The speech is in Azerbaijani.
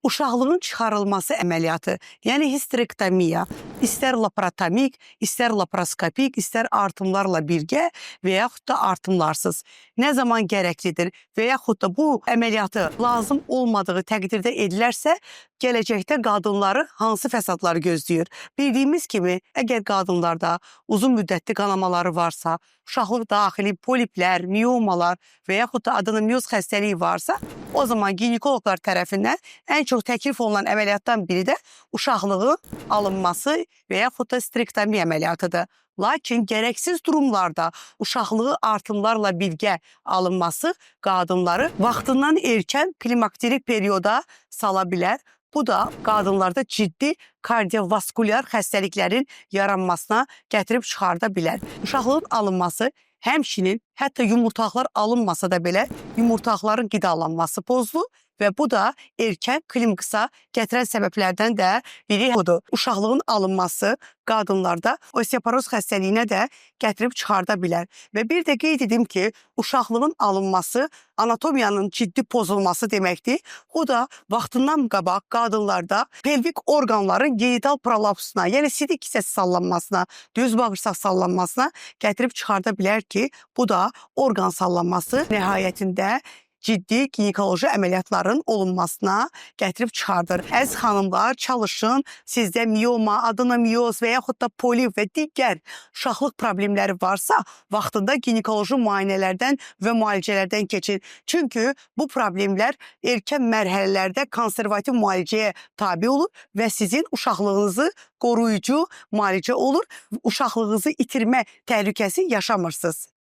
uşaqlığın çıxarılması əməliyyatı, yəni histerektomiya, istər laparotomik, istər laparoskopik, istər artımlarla birgə və yaxud da artımlarsız nə zaman gərəklidir və yaxud da bu əməliyyatı lazım olmadığı təqdirdə edilərsə, gələcəkdə qadınları hansı fəsadlar gözləyir? Bildiyimiz kimi, əgər qadınlarda uzun müddətli qanamaları varsa, uşaqlıq daxili poliplər, miomalar və yaxud da adenomyoz xəstəliyi varsa, o zaman ginekoloqlar tərəfindən ən çox təklif olunan əməliyyatdan biri də uşaqlığın alınması və yaxud da sterektomiya əməliyyatıdır. Lakin gərəksiz durumlarda uşaqlığı artımlarla birgə alınması qadınları vaxtından erkən klimakterik perioda sala bilər. Bu da qadınlarda ciddi kardiovaskulyar xəstəliklərin yaranmasına gətirib çıxarda bilər. Uşaqlığın alınması həmçinin hətta yumurtaqlar alınmasa da belə yumurtaqların qidalanması pozulur və bu da erkən klimaksa gətirən səbəblərdən də biri budur. Uşaqlığın alınması qadınlarda osteoporoz xəstəliyinə də gətirib çıxarda bilər. Və bir də qeyd edim ki, uşaqlığın alınması anatomiyanın ciddi pozulması deməkdir. O da vaxtından qabaq qadınlarda pelvik orqanların genital prolapsuna, yəni sidik hissəsi sallanmasına, düz bağırsaq sallanmasına gətirib çıxarda bilər ki, bu da orqan sallanması nəhayətində ciddi ginekoloji əməliyyatların olunmasına gətirib çıxardır. Əziz xanımlar, çalışın, sizdə mioma, adenomyoz və yaxud da polip və digər uşaqlıq problemləri varsa, vaxtında ginekoloji müayinələrdən və müalicələrdən keçin. Çünki bu problemlər erkən mərhələlərdə konservativ müalicəyə tabi olur və sizin uşaqlığınızı qoruyucu müalicə olur, uşaqlığınızı itirmə təhlükəsi yaşamırsınız.